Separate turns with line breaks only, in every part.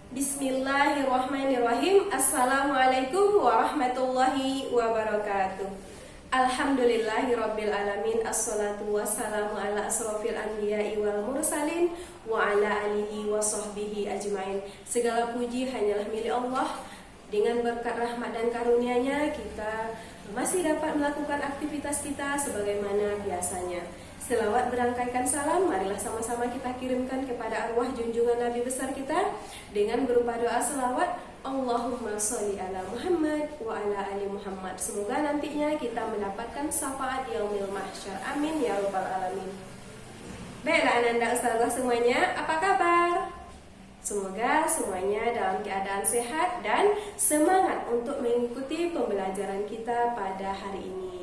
Bismillahirrahmanirrahim. Assalamualaikum warahmatullahi wabarakatuh. Alhamdulillahirabbil alamin. Assalatu wassalamu ala asrofil anbiya'i wal mursalin wa ala alihi wa sahbihi ajmain. Segala puji hanyalah milik Allah. Dengan berkat rahmat dan karunia-Nya kita masih dapat melakukan aktivitas kita sebagaimana biasanya. Selawat berangkaikan salam, marilah sama-sama kita kirimkan kepada arwah junjungan Nabi besar kita dengan berupa doa selawat, Allahumma sholli ala Muhammad wa ala ali Muhammad. Semoga nantinya kita mendapatkan syafaat yaumil mahsyar. Amin ya rabbal alamin. Baiklah ananda ustazah semuanya, apa kabar? Semoga semuanya dalam keadaan sehat dan semangat untuk mengikuti pembelajaran kita pada hari ini.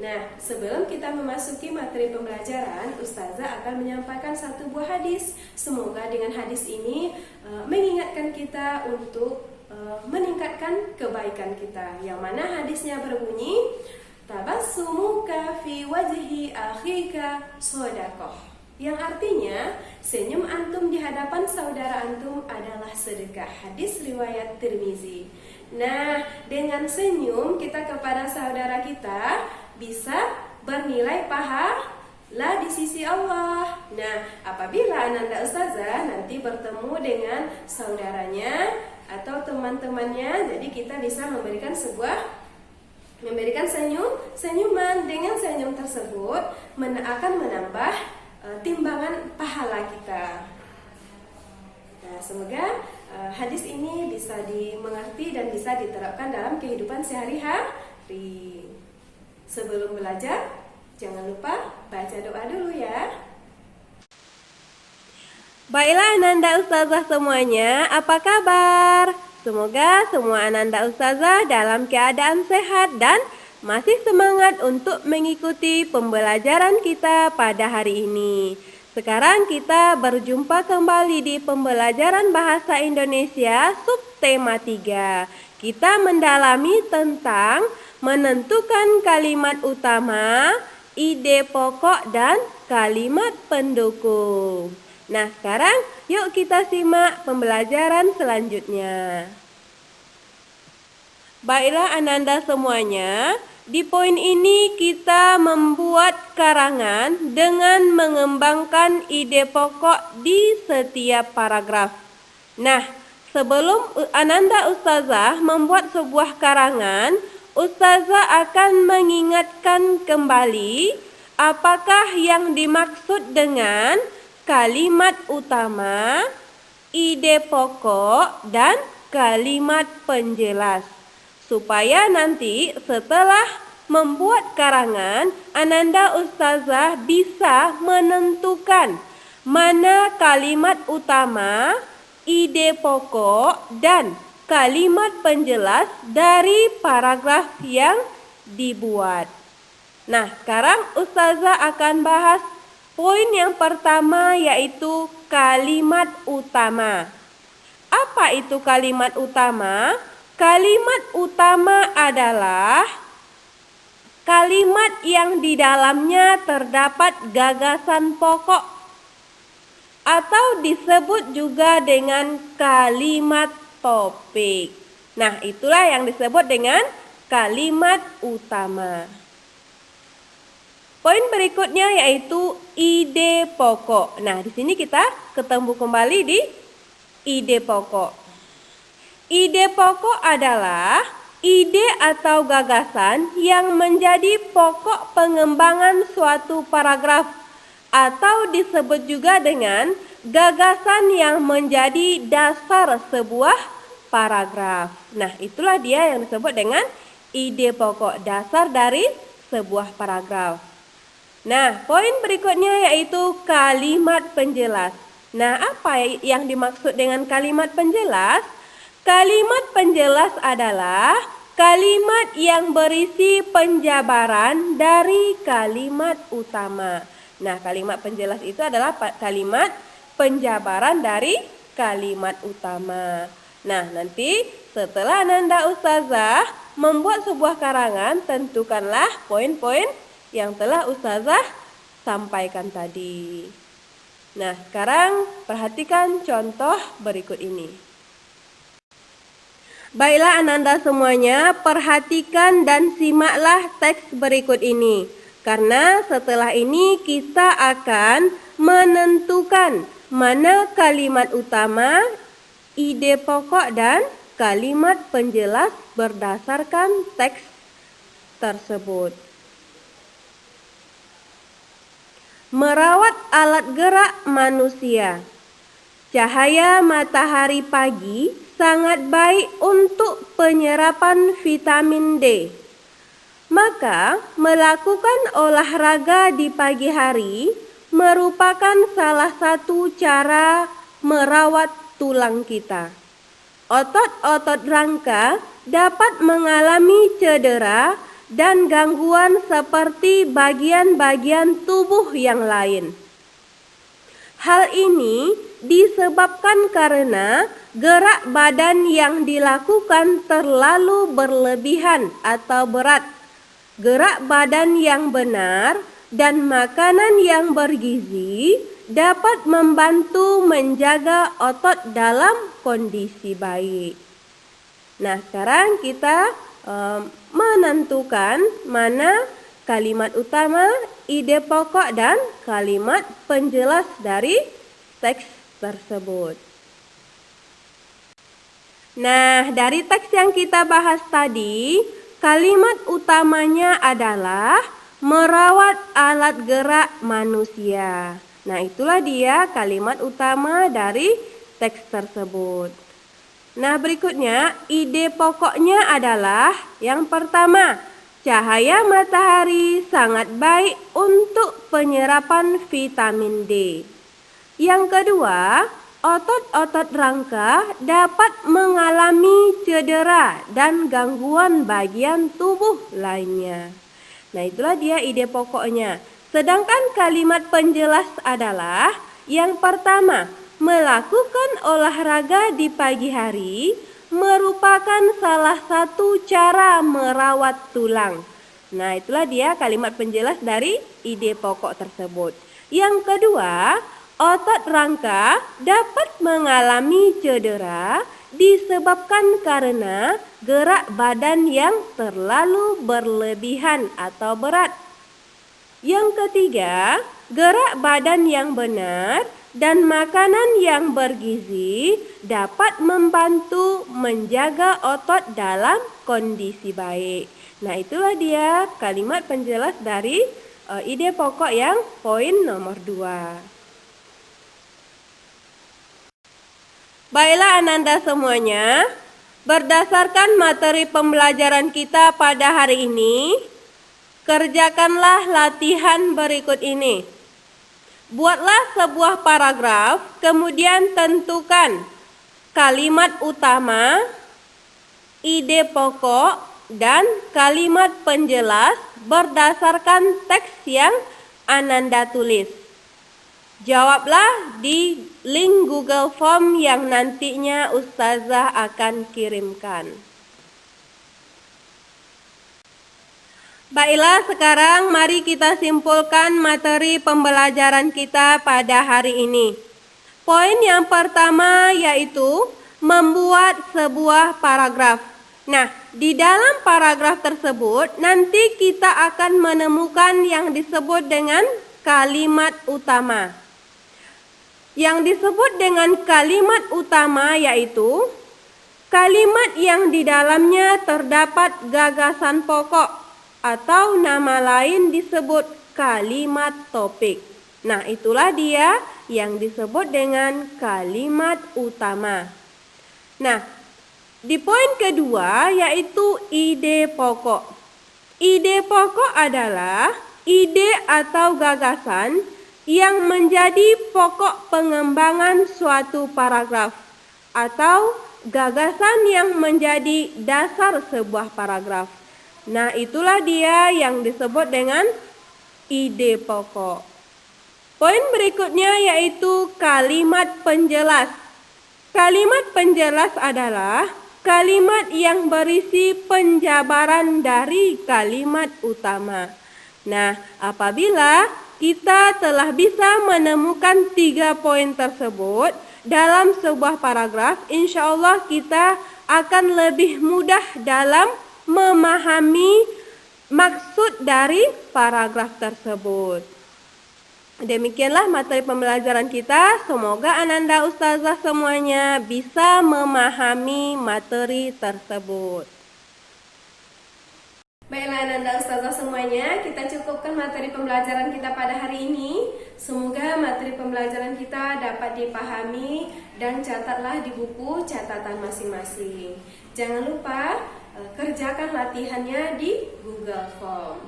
Nah, sebelum kita memasuki materi pembelajaran, Ustazah akan menyampaikan satu buah hadis. Semoga dengan hadis ini mengingatkan kita untuk meningkatkan kebaikan kita. Yang mana hadisnya berbunyi, tabassumuka fi wajhi akhika shadaqah. Yang artinya, senyum antum di hadapan saudara antum adalah sedekah. Hadis riwayat Tirmizi. Nah, dengan senyum kita kepada saudara kita bisa bernilai pahala di sisi Allah. Nah, apabila ananda ustazah nanti bertemu dengan saudaranya atau teman-temannya, jadi kita bisa memberikan senyuman. Dengan senyum tersebut akan menambah timbangan pahala kita. Nah, semoga hadis ini bisa dimengerti dan bisa diterapkan dalam kehidupan sehari-hari. Sebelum belajar, jangan lupa baca doa dulu ya. Baiklah ananda ustazah semuanya, apa kabar? Semoga semua ananda ustazah dalam keadaan sehat dan masih semangat untuk mengikuti pembelajaran kita pada hari ini. Sekarang kita berjumpa kembali di pembelajaran bahasa Indonesia subtema 3. Kita mendalami tentang menentukan kalimat utama, ide pokok, dan kalimat pendukung. Nah, sekarang yuk kita simak pembelajaran selanjutnya. Baiklah ananda semuanya, di poin ini kita membuat karangan dengan mengembangkan ide pokok di setiap paragraf. Nah, sebelum ananda ustazah membuat sebuah karangan, ustazah akan mengingatkan kembali apakah yang dimaksud dengan kalimat utama, ide pokok, dan kalimat penjelas. Supaya nanti setelah membuat karangan, ananda ustazah bisa menentukan mana kalimat utama, ide pokok, dan kalimat penjelas dari paragraf yang dibuat. Nah, sekarang ustazah akan bahas poin yang pertama, yaitu kalimat utama. Apa itu kalimat utama? Kalimat utama adalah kalimat yang di dalamnya terdapat gagasan pokok atau disebut juga dengan kalimat topik. Nah, itulah yang disebut dengan kalimat utama. Poin berikutnya yaitu ide pokok. Nah, di sini kita ketemu kembali di ide pokok. Ide pokok adalah ide atau gagasan yang menjadi pokok pengembangan suatu paragraf atau disebut juga dengan gagasan yang menjadi dasar sebuah paragraf. Nah, itulah dia yang disebut dengan ide pokok, dasar dari sebuah paragraf. Nah, poin berikutnya yaitu kalimat penjelas. Nah, apa yang dimaksud dengan kalimat penjelas? Kalimat penjelas adalah kalimat yang berisi penjabaran dari kalimat utama. Nah, kalimat penjelas itu adalah kalimat penjabaran dari kalimat utama. Nah, nanti setelah ananda ustazah membuat sebuah karangan, tentukanlah poin-poin yang telah ustazah sampaikan tadi. Nah, sekarang perhatikan contoh berikut ini. Baiklah Ananda semuanya, perhatikan dan simaklah teks berikut ini. Karena setelah ini kita akan menentukan mana kalimat utama, ide pokok dan kalimat penjelas berdasarkan teks tersebut. Merawat alat gerak manusia. Cahaya matahari pagi sangat baik untuk penyerapan vitamin D. Maka, melakukan olahraga di pagi hari merupakan salah satu cara merawat tulang kita. Otot-otot rangka dapat mengalami cedera dan gangguan seperti bagian-bagian tubuh yang lain. Hal ini disebabkan karena gerak badan yang dilakukan terlalu berlebihan atau berat. Gerak badan yang benar dan makanan yang bergizi dapat membantu menjaga otot dalam kondisi baik. Nah, sekarang kita menentukan mana kalimat utama, ide pokok, dan kalimat penjelas dari teks tersebut. Nah, dari teks yang kita bahas tadi, kalimat utamanya adalah merawat alat gerak manusia. Nah, itulah dia kalimat utama dari teks tersebut. Nah, berikutnya ide pokoknya adalah yang pertama, cahaya matahari sangat baik untuk penyerapan vitamin D. Yang kedua, otot-otot rangka dapat mengalami cedera dan gangguan bagian tubuh lainnya. Nah, itulah dia ide pokoknya. Sedangkan kalimat penjelas adalah yang pertama, melakukan olahraga di pagi hari merupakan salah satu cara merawat tulang. Nah, itulah dia kalimat penjelas dari ide pokok tersebut. Yang kedua, otot rangka dapat mengalami cedera disebabkan karena gerak badan yang terlalu berlebihan atau berat. Yang ketiga, gerak badan yang benar dan makanan yang bergizi dapat membantu menjaga otot dalam kondisi baik. Nah, itulah dia kalimat penjelas dari ide pokok yang poin nomor 2. Baiklah Ananda semuanya, berdasarkan materi pembelajaran kita pada hari ini, kerjakanlah latihan berikut ini. Buatlah sebuah paragraf, kemudian tentukan kalimat utama, ide pokok, dan kalimat penjelas berdasarkan teks yang Ananda tulis. Jawablah di link Google Form yang nantinya Ustazah akan kirimkan. Baiklah, sekarang mari kita simpulkan materi pembelajaran kita pada hari ini. Poin yang pertama yaitu membuat sebuah paragraf. Nah, di dalam paragraf tersebut nanti kita akan menemukan yang disebut dengan kalimat utama. Yang disebut dengan kalimat utama yaitu kalimat yang di dalamnya terdapat gagasan pokok atau nama lain disebut kalimat topik. Nah, itulah dia yang disebut dengan kalimat utama. Nah, di poin kedua yaitu ide pokok. Ide pokok adalah ide atau gagasan yang menjadi pokok pengembangan suatu paragraf atau gagasan yang menjadi dasar sebuah paragraf. Nah, itulah dia yang disebut dengan ide pokok. Poin berikutnya yaitu kalimat penjelas. Kalimat penjelas adalah kalimat yang berisi penjabaran dari kalimat utama. Nah, apabila
kita telah bisa menemukan 3 poin tersebut dalam sebuah paragraf, insya Allah kita akan lebih mudah dalam memahami maksud dari paragraf tersebut. Demikianlah materi pembelajaran kita. Semoga Ananda Ustazah semuanya bisa memahami materi tersebut.
Baiklah Ananda Ustazah semuanya, kita cukupkan materi pembelajaran kita pada hari ini. Semoga materi pembelajaran kita dapat dipahami dan catatlah di buku catatan masing-masing. Jangan lupa kerjakan latihannya di Google Form.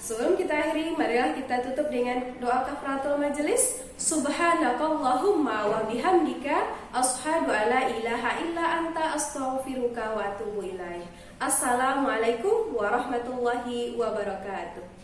Sebelum kita akhiri, marilah kita tutup dengan doa kafaratul majelis. Subhanakallahumma wa bihamdika asyhadu alla ilaha illa anta astaghfiruka wa atubu ilaik. Assalamualaikum warahmatullahi wabarakatuh.